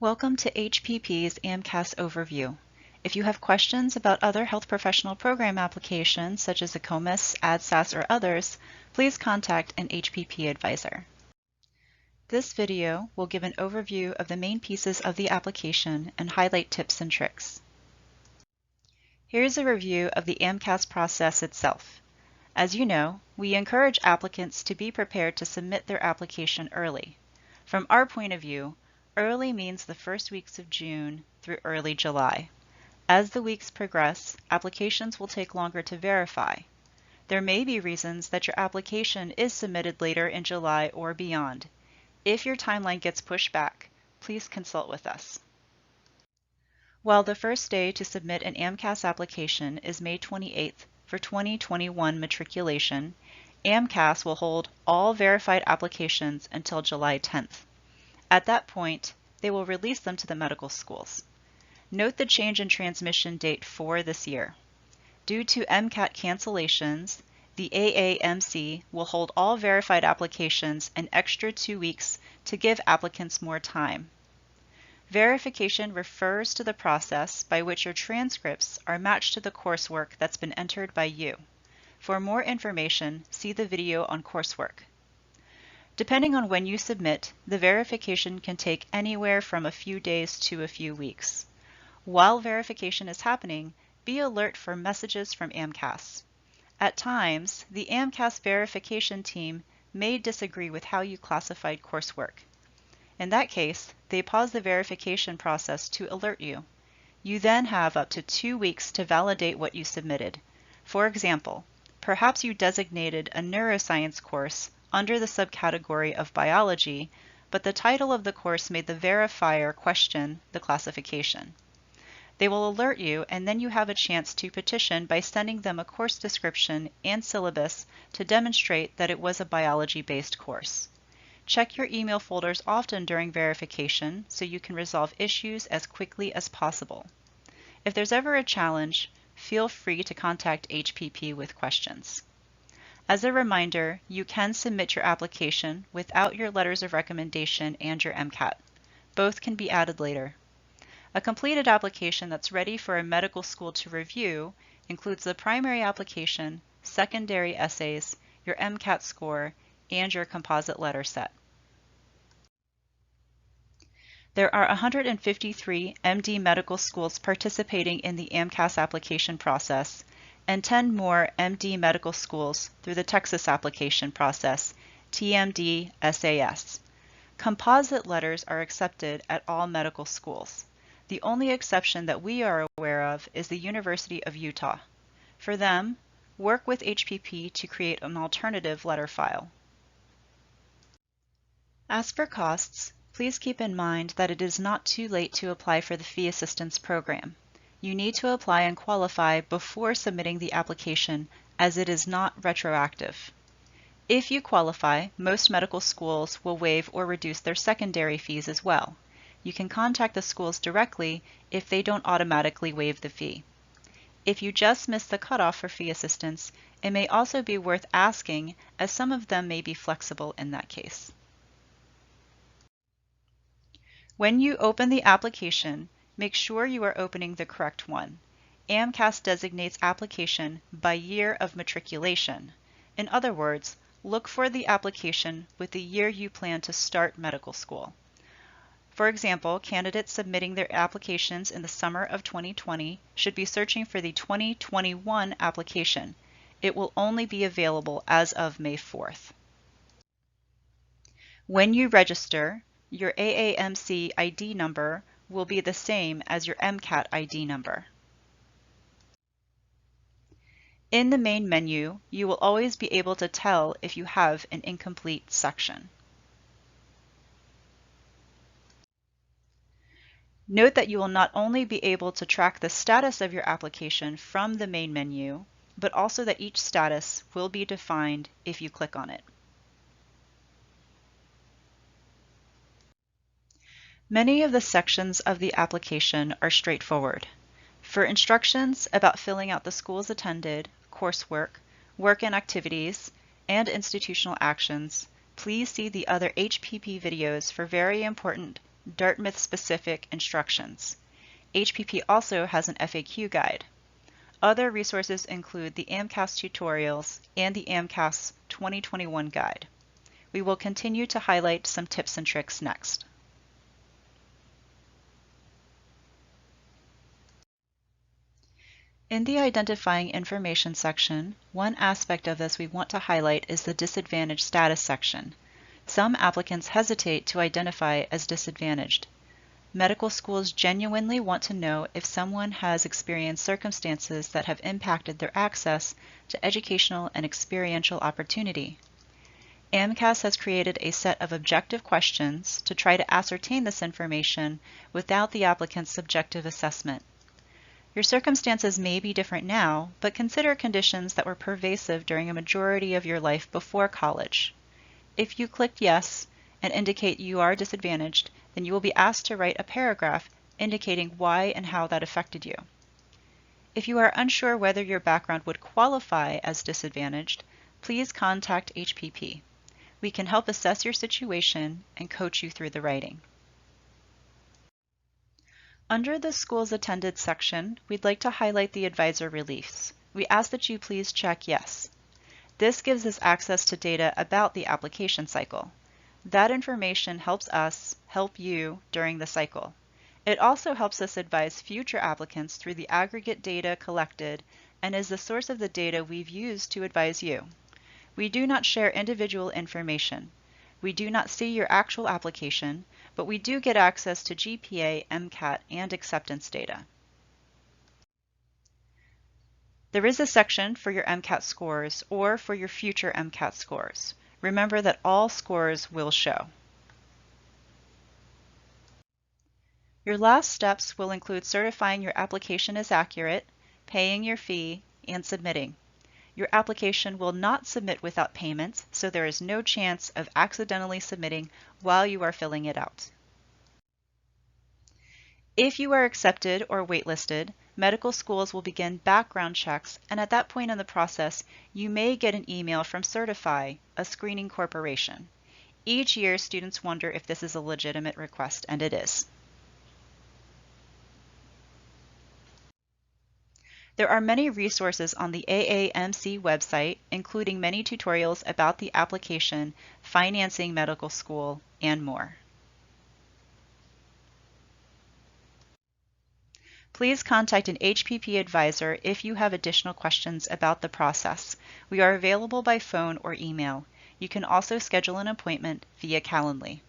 Welcome to HPP's AMCAS overview. If you have questions about other health professional program applications such as AMCAS, ADSAS, or others, please contact an HPP advisor. This video will give an overview of the main pieces of the application and highlight tips and tricks. Here's a review of the AMCAS process itself. As you know, we encourage applicants to be prepared to submit their application early. From our point of view, early means the first weeks of June through early July. As the weeks progress, applications will take longer to verify. There may be reasons that your application is submitted later in July or beyond. If your timeline gets pushed back, please consult with us. While the first day to submit an AMCAS application is May 28th for 2021 matriculation, AMCAS will hold all verified applications until July 10th. At that point, they will release them to the medical schools. Note the change in transmission date for this year. Due to MCAT cancellations, the AAMC will hold all verified applications an extra 2 weeks to give applicants more time. Verification refers to the process by which your transcripts are matched to the coursework that's been entered by you. For more information, see the video on coursework. Depending on when you submit, the verification can take anywhere from a few days to a few weeks. While verification is happening, be alert for messages from AMCAS. At times, the AMCAS verification team may disagree with how you classified coursework. In that case, they pause the verification process to alert you. You then have up to 2 weeks to validate what you submitted. For example, perhaps you designated a neuroscience course under the subcategory of biology, but the title of the course made the verifier question the classification. They will alert you, and then you have a chance to petition by sending them a course description and syllabus to demonstrate that it was a biology-based course. Check your email folders often during verification so you can resolve issues as quickly as possible. If there's ever a challenge, feel free to contact HPP with questions. As a reminder, you can submit your application without your letters of recommendation and your MCAT. Both can be added later. A completed application that's ready for a medical school to review includes the primary application, secondary essays, your MCAT score, and your composite letter set. There are 153 MD medical schools participating in the AMCAS application process, and 10 more MD medical schools through the Texas application process, TMD SAS. Composite letters are accepted at all medical schools. The only exception that we are aware of is the University of Utah. For them, work with HPP to create an alternative letter file. As for costs, please keep in mind that it is not too late to apply for the fee assistance program. You need to apply and qualify before submitting the application, as it is not retroactive. If you qualify, most medical schools will waive or reduce their secondary fees as well. You can contact the schools directly if they don't automatically waive the fee. If you just missed the cutoff for fee assistance, it may also be worth asking, as some of them may be flexible in that case. When you open the application, make sure you are opening the correct one. AMCAS designates application by year of matriculation. In other words, look for the application with the year you plan to start medical school. For example, candidates submitting their applications in the summer of 2020 should be searching for the 2021 application. It will only be available as of May 4th. When you register, your AAMC ID number will be the same as your MCAT ID number. In the main menu, you will always be able to tell if you have an incomplete section. Note that you will not only be able to track the status of your application from the main menu, but also that each status will be defined if you click on it. Many of the sections of the application are straightforward. For instructions about filling out the schools attended, coursework, work and activities, and institutional actions, please see the other HPP videos for very important Dartmouth-specific instructions. HPP also has an FAQ guide. Other resources include the AMCAS tutorials and the AMCAS 2021 guide. We will continue to highlight some tips and tricks next. In the Identifying Information section, one aspect of this we want to highlight is the Disadvantaged Status section. Some applicants hesitate to identify as disadvantaged. Medical schools genuinely want to know if someone has experienced circumstances that have impacted their access to educational and experiential opportunity. AMCAS has created a set of objective questions to try to ascertain this information without the applicant's subjective assessment. Your circumstances may be different now, but consider conditions that were pervasive during a majority of your life before college. If you clicked yes and indicate you are disadvantaged, then you will be asked to write a paragraph indicating why and how that affected you. If you are unsure whether your background would qualify as disadvantaged, please contact HPP. We can help assess your situation and coach you through the writing. Under the Schools Attended section, we'd like to highlight the advisor reliefs. We ask that you please check yes. This gives us access to data about the application cycle. That information helps us help you during the cycle. It also helps us advise future applicants through the aggregate data collected and is the source of the data we've used to advise you. We do not share individual information. We do not see your actual application, but we do get access to GPA, MCAT, and acceptance data. There is a section for your MCAT scores or for your future MCAT scores. Remember that all scores will show. Your last steps will include certifying your application is accurate, paying your fee, and submitting. Your application will not submit without payment, so there is no chance of accidentally submitting while you are filling it out. If you are accepted or waitlisted, medical schools will begin background checks, and at that point in the process, you may get an email from Certify, a screening corporation. Each year, students wonder if this is a legitimate request, and it is. There are many resources on the AAMC website, including many tutorials about the application, financing medical school, and more. Please contact an HPP advisor if you have additional questions about the process. We are available by phone or email. You can also schedule an appointment via Calendly.